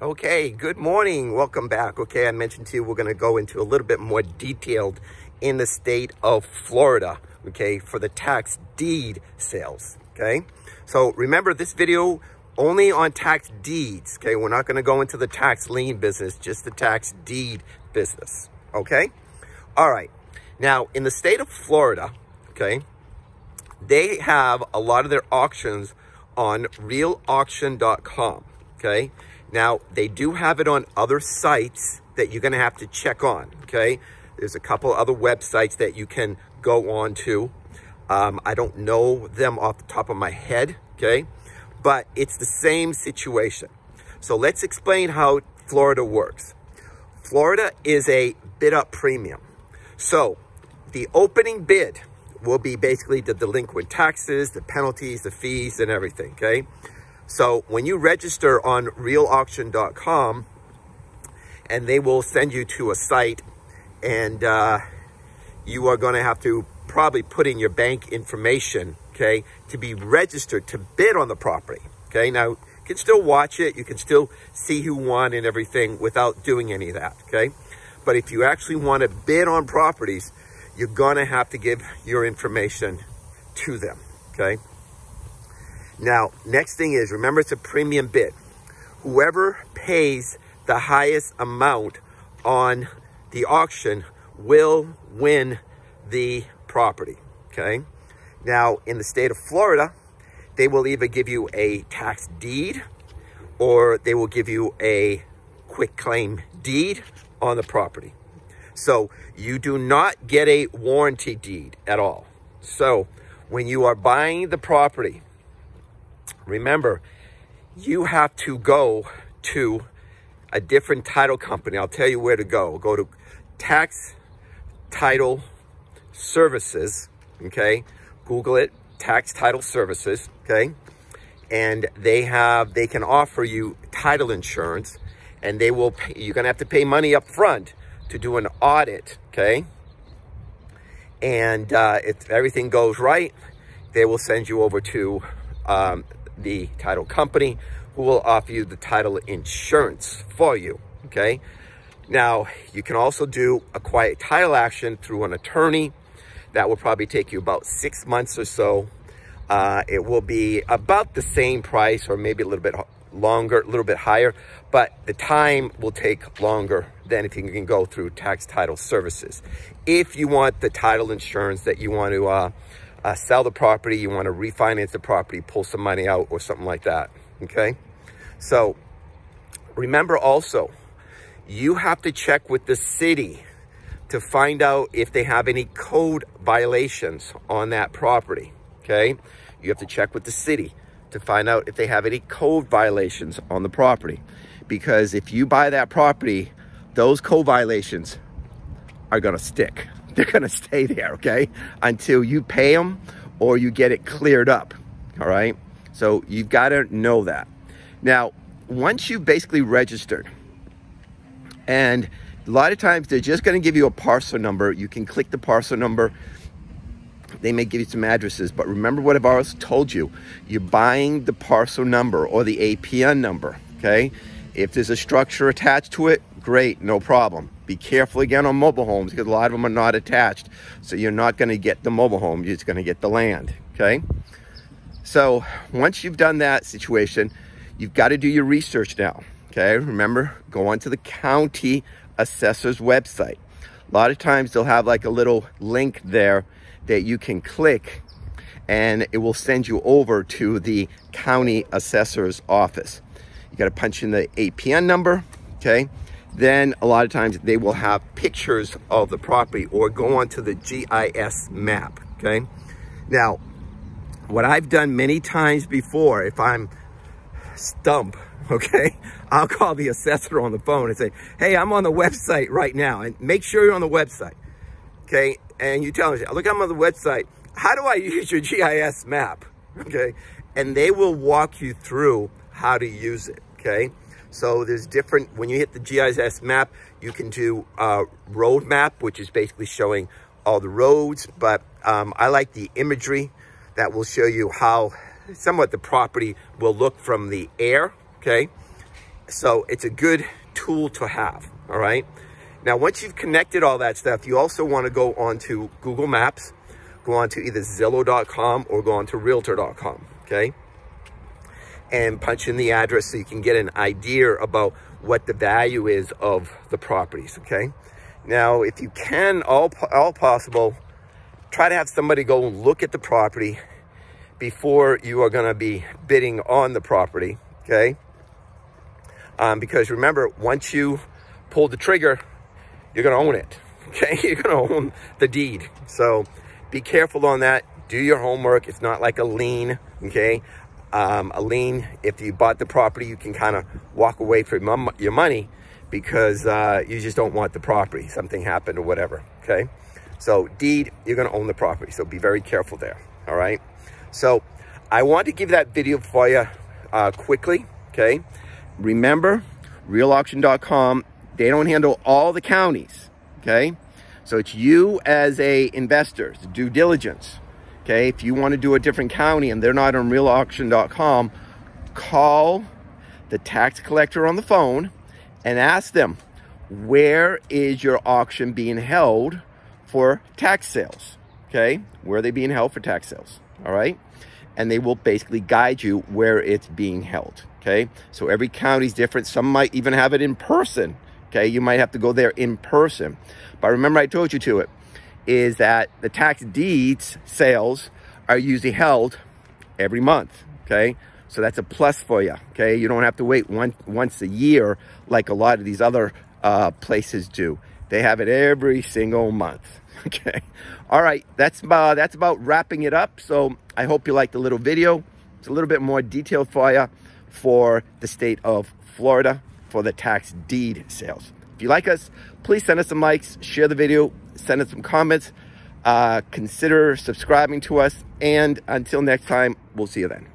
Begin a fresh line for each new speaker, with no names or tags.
Okay, good morning. Welcome back. Okay, I mentioned to you we're going to go into a little bit more detailed in the state of Florida, okay, for the tax deed sales, okay? So remember this video only on tax deeds, okay? We're not going to go into the tax lien business, just the tax deed business, okay? All right. Now, in the state of Florida, okay, they have a lot of their auctions on realauction.com, okay? Now, they do have it on other sites that you're going to have to check on, okay? There's a couple other websites that you can go on to. I don't know them off the top of my head, okay? But it's the same situation. So let's explain how Florida works. Florida is a bid up premium. So the opening bid will be basically the delinquent taxes, the penalties, the fees, and everything, okay? So when you register on realauction.com, and they will send you to a site, and you are going to have to probably put in your bank information, okay, to be registered to bid on the property, okay? Now, you can still watch it. You can still see who won and everything without doing any of that, okay? But if you actually want to bid on properties, you're going to have to give your information to them, okay? Now, next thing is, remember, it's a premium bid. Whoever pays the highest amount on the auction will win the property, okay? Now, in the state of Florida, they will either give you a tax deed or they will give you a quick claim deed on the property. So you do not get a warranty deed at all. So when you are buying the property, remember, you have to go to a different title company. I'll tell you where to go. Go to Tax Title Services, okay? Google it, Tax Title Services, okay? And they can offer you title insurance, and they will pay, you're gonna have to pay money up front to do an audit, okay? And if everything goes right, they will send you over to the title company, who will offer you the title insurance for you, okay? Now, you can also do a quiet title action through an attorney. That will probably take you about 6 months or so. It will be about the same price, or maybe a little bit longer, a little bit higher, but the time will take longer than if you can go through Tax Title Services. If you want the title insurance, that you want to sell the property, you want to refinance the property, pull some money out or something like that, okay? So remember also, you have to check with the city to find out if they have any code violations on that property, okay? You have to check with the city to find out if they have any code violations on the property. Because if you buy that property, those code violations are gonna stick. They're gonna stay there, okay? Until you pay them or you get it cleared up, all right? So you've gotta know that. Now, once you've basically registered, and a lot of times they're just gonna give you a parcel number. You can click the parcel number. They may give you some addresses, but remember what I've always told you. You're buying the parcel number or the APN number, okay? If there's a structure attached to it, great, no problem. Be careful again on mobile homes, because a lot of them are not attached. So you're not gonna get the mobile home, you're just gonna get the land, okay? So once you've done that situation, you've got to do your research now, okay? Remember, go onto the county assessor's website. A lot of times they'll have like a little link there that you can click, and it will send you over to the county assessor's office. You got to punch in the APN number, okay? Then a lot of times they will have pictures of the property, or go onto the GIS map, okay? Now, what I've done many times before, if I'm stumped, okay, I'll call the assessor on the phone and say, hey, I'm on the website right now, and make sure you're on the website, okay? And you tell them, look, I'm on the website. How do I use your GIS map, okay? And they will walk you through how to use it, okay? So there's different, when you hit the GIS map, you can do a road map, which is basically showing all the roads, but I like the imagery that will show you how somewhat the property will look from the air, okay? So it's a good tool to have, all right? Now, once you've connected all that stuff, you also want to go onto Google Maps, go onto either Zillow.com or go onto Realtor.com, okay? And punch in the address so you can get an idea about what the value is of the properties, okay? Now, if you can, all possible, try to have somebody go look at the property before you are going to be bidding on the property, okay? Because remember, once you pull the trigger, you're going to own it, okay? You're going to own the deed. So be careful on that. Do your homework. It's not like a lien, okay? A lien, if you bought the property, you can kind of walk away from your money because you just don't want the property. Something happened or whatever, okay? So deed, you're going to own the property. So be very careful there, all right? So I want to give that video for you quickly, okay? Remember, realauction.com, they don't handle all the counties, okay? So it's you as a investor, due diligence, okay? If you want to do a different county and they're not on realauction.com, call the tax collector on the phone and ask them, where is your auction being held for tax sales, okay? Where are they being held for tax sales, all right? And they will basically guide you where it's being held, okay? So every county is different. Some might even have it in person, okay? You might have to go there in person. But remember I told you to it, is that the tax deeds sales are usually held every month, okay? So that's a plus for you, okay? You don't have to wait once a year like a lot of these other places do. They have it every single month, okay? All right, that's about wrapping it up. So I hope you liked the little video. It's a little bit more detailed for you for the state of Florida for the tax deed sales. If you like us, please send us some likes, share the video, send us some comments, consider subscribing to us, and until next time, we'll see you then.